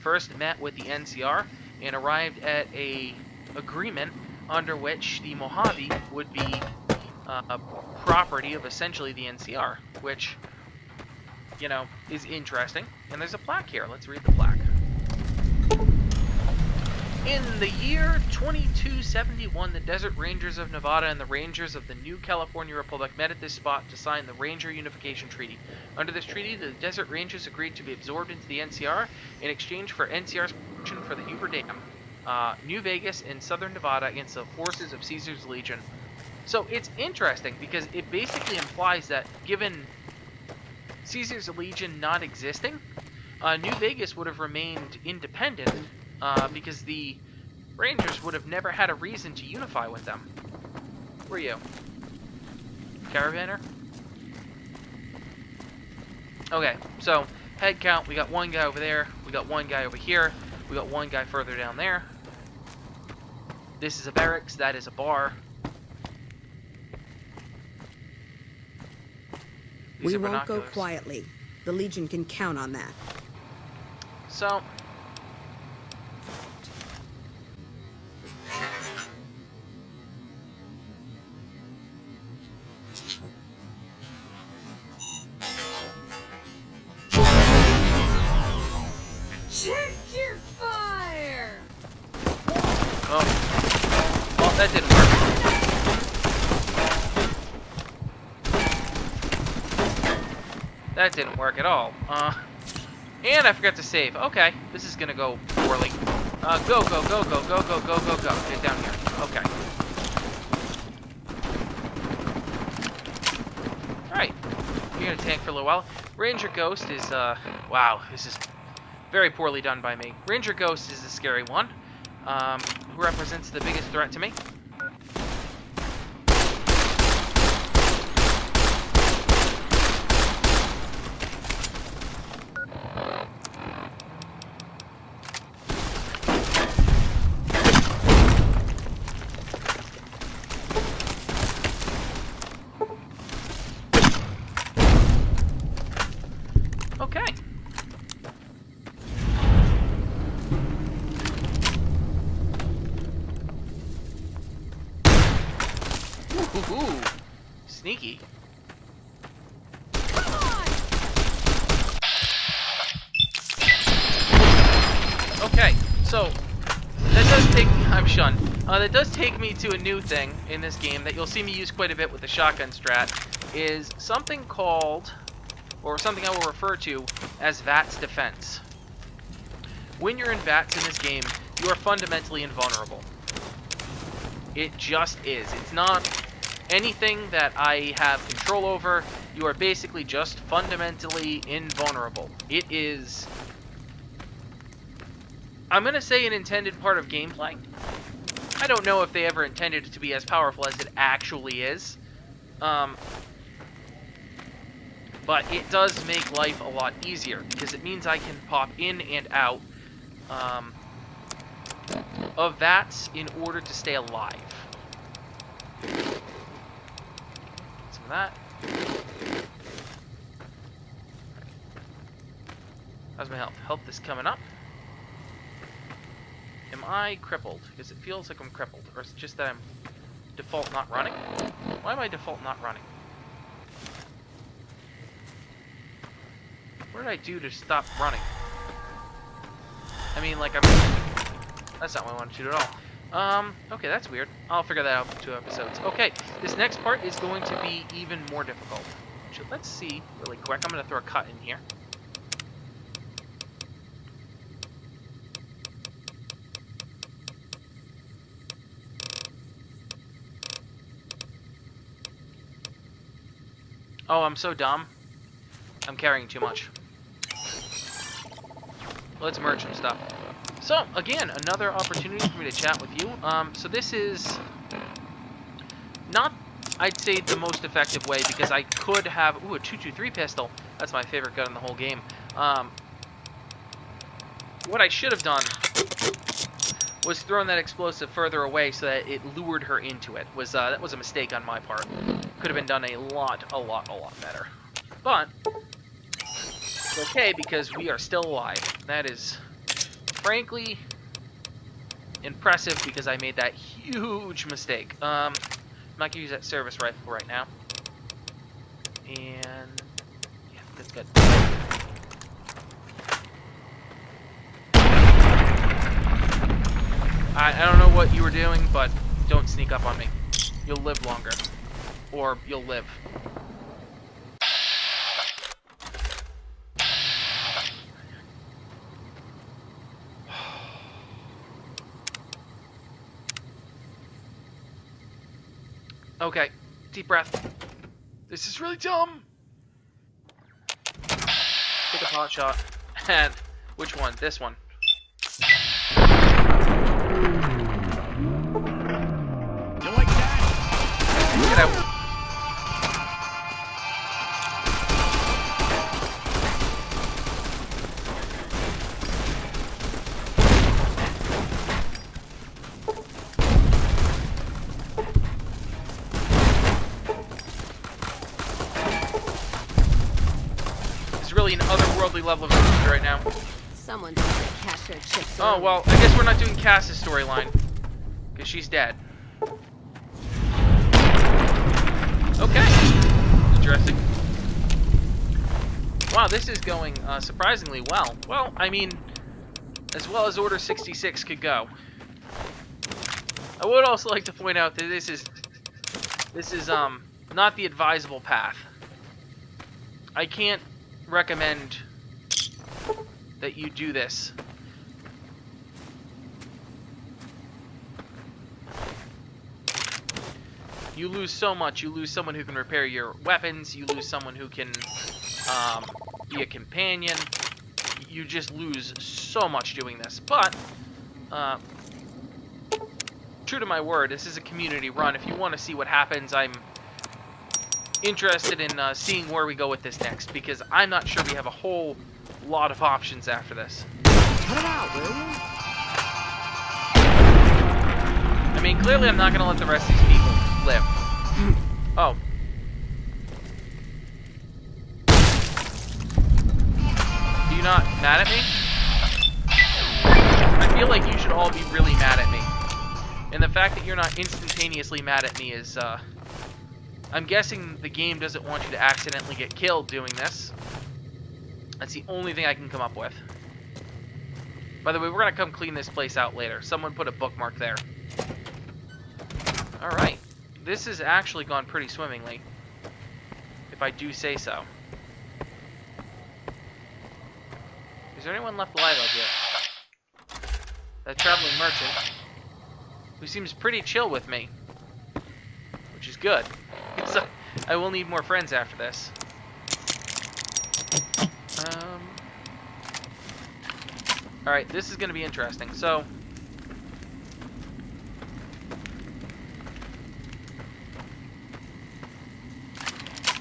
Speaker 2: first met with the NCR and arrived at a agreement under which the Mohave would be a property of essentially the NCR, which, you know, is interesting. And there's a plaque here. Let's read the plaque. In the year 2271, the Desert Rangers of Nevada and the Rangers of the New California Republic met at this spot to sign the Ranger Unification Treaty. Under this treaty, the Desert Rangers agreed to be absorbed into the NCR in exchange for NCR's protection for the Hoover Dam, New Vegas, and southern Nevada against the forces of Caesar's Legion. So it's interesting because it basically implies that given Caesar's Legion not existing, New Vegas would have remained independent because the Rangers would have never had a reason to unify with them. Who are you? Caravaner? Okay, so head count, we got one guy over there, we got one guy over here, we got one guy further down there. This is a barracks, that is a bar. These
Speaker 1: We
Speaker 2: are
Speaker 1: won't go
Speaker 2: binoculars.
Speaker 1: quietly. The Legion can count on that.
Speaker 2: So,
Speaker 8: Check your fire!
Speaker 2: oh, well, that didn't work. That didn't work at all. And I forgot to save. Okay, this is gonna go poorly. Go, go, go, go, go, go, go, go, go. Get down here. Okay. Alright. You're gonna tank for a little while. Ranger Ghost is, wow, this is very poorly done by me. Ranger Ghost is the scary one. Who represents the biggest threat to me. Okay. Ooh, sneaky. Okay, so that does take I'm shunned. That does take me to a new thing in this game that you'll see me use quite a bit with the shotgun strat, is something called, or something I will refer to as VATS defense. When you're in VATS in this game, you are fundamentally invulnerable. It just is. It's not anything that I have control over. You are basically just fundamentally invulnerable. It is, I'm going to say, an intended part of gameplay. I don't know if they ever intended it to be as powerful as it actually is. But it does make life a lot easier, because it means I can pop in and out of VATS in order to stay alive. Some of that. How's my health? Health is coming up. Am I crippled? Because it feels like I'm crippled. Or is it just that I'm default not running? Why am I default not running? What did I do to stop running? I mean, like, that's not what I wanted to do at all. Okay, that's weird. I'll figure that out in 2 episodes. Okay, this next part is going to be even more difficult. So let's see really quick. I'm going to throw a cut in here. Oh, I'm so dumb. I'm carrying too much. Let's merge some stuff. So, again, another opportunity for me to chat with you. So this is not, I'd say, the most effective way, because I could have, ooh, a 223 pistol. That's my favorite gun in the whole game. What I should have done was thrown that explosive further away so that it lured her into it. That was a mistake on my part. Could have been done a lot better. But it's okay, because we are still alive. That is, frankly, impressive, because I made that huge mistake. I'm not gonna use that service rifle right now. And yeah, that's good. I don't know what you were doing, but don't sneak up on me. You'll live longer. Or you'll live. Okay, deep breath. This is really dumb. Take a pot shot. And which one? This one.
Speaker 5: You like that?
Speaker 2: Get out. seriously love living with you right now.
Speaker 8: Someone's gonna cash their chips.
Speaker 2: Oh,
Speaker 8: early.
Speaker 2: well, I guess we're not doing Cass's storyline. Because she's dead. Okay. Interesting. Wow, this is going surprisingly well. Well, I mean, as well as Order 66 could go. I would also like to point out that this is not the advisable path. I can't recommend that you do this. You lose so much. You lose someone who can repair your weapons. You lose someone who can be a companion. You just lose so much doing this. But, true to my word, this is a community run. If you want to see what happens, I'm interested in seeing where we go with this next. Because I'm not sure we have a whole lot of options after this.
Speaker 3: Cut it out, will you?
Speaker 2: I mean, clearly I'm not going to let the rest of these people live. Oh. Are you not mad at me? I feel like you should all be really mad at me. And the fact that you're not instantaneously mad at me is, I'm guessing the game doesn't want you to accidentally get killed doing this. That's the only thing I can come up with. By the way, we're going to come clean this place out later. Someone put a bookmark there. Alright. This has actually gone pretty swimmingly, if I do say so. Is there anyone left alive out here? That traveling merchant, who seems pretty chill with me, which is good. So, I will need more friends after this. Alright, this is going to be interesting. So,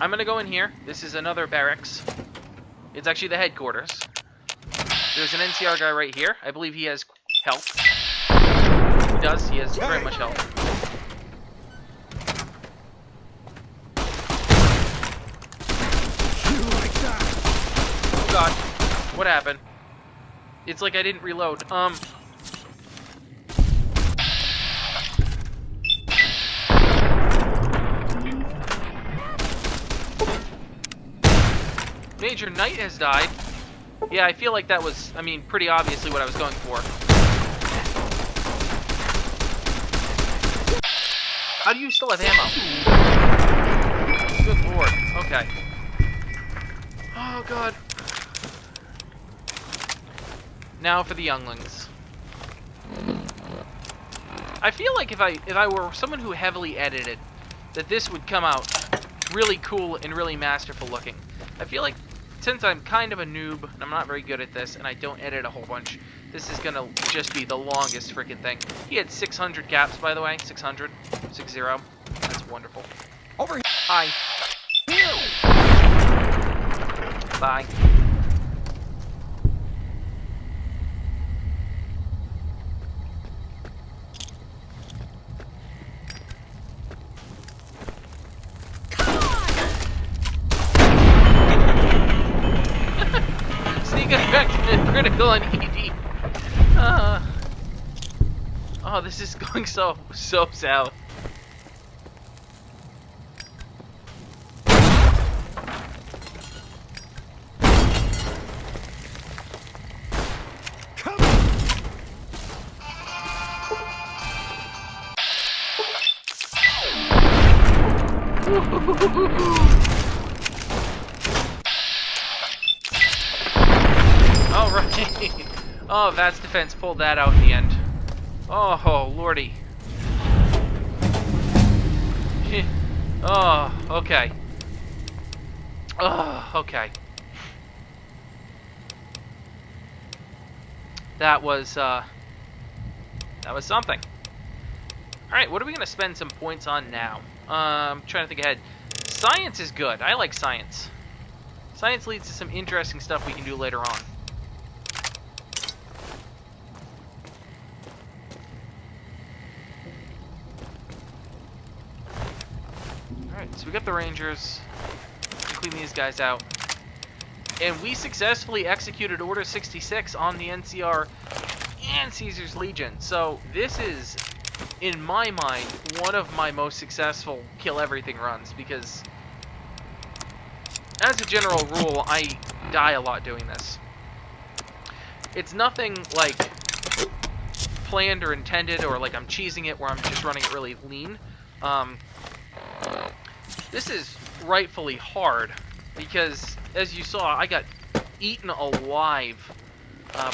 Speaker 2: I'm going to go in here. This is another barracks. It's actually the headquarters. There's an NCR guy right here. I believe he has health. He does. He has very much health. Oh god. What happened? It's like I didn't reload. Major Knight has died. Yeah, I feel like that was, I mean, pretty obviously what I was going for. How do you still have ammo? Good lord. Okay. Oh god. Now for the younglings. I feel like if I were someone who heavily edited, that this would come out really cool and really masterful looking. I feel like since I'm kind of a noob, and I'm not very good at this, and I don't edit a whole bunch, this is gonna just be the longest freaking thing. He had 600 caps, by the way. 600. 60. That's wonderful.
Speaker 5: Over here.
Speaker 2: Hi. Bye. Sneak effect critical on ED. Oh, this is going so south. All right. Oh, Vats Defense pulled that out in the end. Oh, lordy. Oh, okay. Oh, okay. That was something. Alright, what are we going to spend some points on now? I'm trying to think ahead. Science is good. I like science. Science leads to some interesting stuff we can do later on. Alright, so we got the Rangers. Clean these guys out. And we successfully executed Order 66 on the NCR and Caesar's Legion. So this is, in my mind, one of my most successful kill everything runs, because as a general rule, I die a lot doing this. It's nothing like planned or intended, or like I'm cheesing it where I'm just running it really lean. This is rightfully hard because, as you saw, I got eaten alive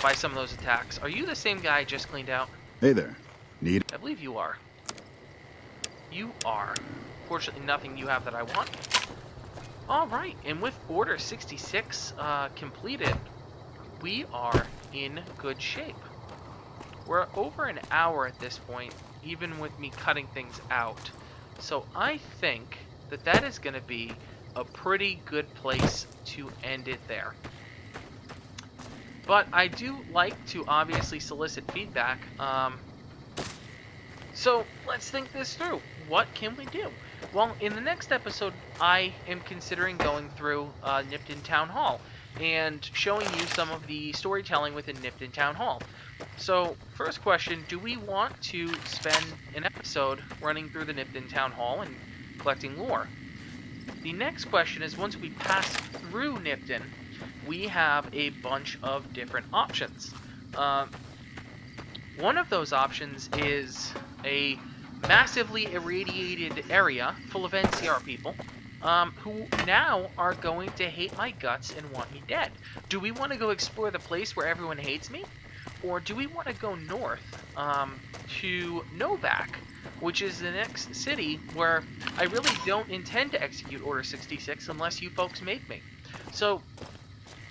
Speaker 2: by some of those attacks. Are you the same guy I just cleaned out?
Speaker 7: Hey there. Need
Speaker 2: I believe you are. You are. Fortunately, nothing you have that I want. Alright, and with Order 66 completed, we are in good shape. We're over an hour at this point, even with me cutting things out. So I think that that is going to be a pretty good place to end it there. But I do like to obviously solicit feedback. So let's think this through. What can we do? Well, in the next episode, I am considering going through Nipton Town Hall and showing you some of the storytelling within Nipton Town Hall. So, first question, do we want to spend an episode running through the Nipton Town Hall and collecting lore? The next question is, once we pass through Nipton, we have a bunch of different options. One of those options is a massively irradiated area full of NCR people who now are going to hate my guts and want me dead. Do we want to go explore the place where everyone hates me? Or do we want to go north to Novac, which is the next city where I really don't intend to execute Order 66 unless you folks make me? So,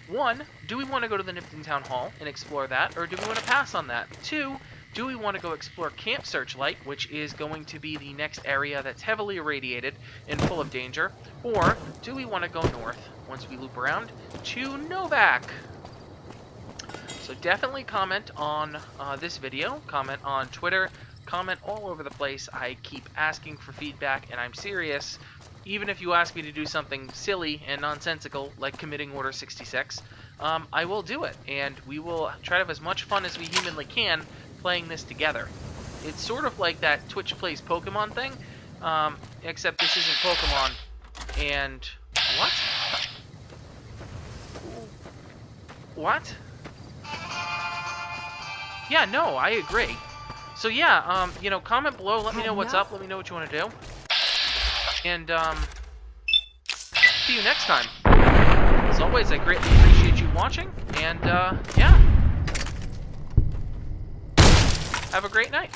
Speaker 2: one, do we want to go to the Nipton Town Hall and explore that, or do we want to pass on that? Two, do we want to go explore Camp Searchlight, which is going to be the next area that's heavily irradiated and full of danger? Or do we want to go north, once we loop around, to Novac? So definitely comment on this video, comment on Twitter, comment all over the place. I keep asking for feedback, and I'm serious. Even if you ask me to do something silly and nonsensical, like committing Order 66, I will do it, and we will try to have as much fun as we humanly can playing this together. It's sort of like that Twitch Plays Pokemon thing, except this isn't Pokemon, and... What? What? Yeah, no, I agree. So yeah, you know, comment below, let me know what's up, let me know what you want to do. And, see you next time. As always, I greatly appreciate you watching, and, yeah. Have a great night.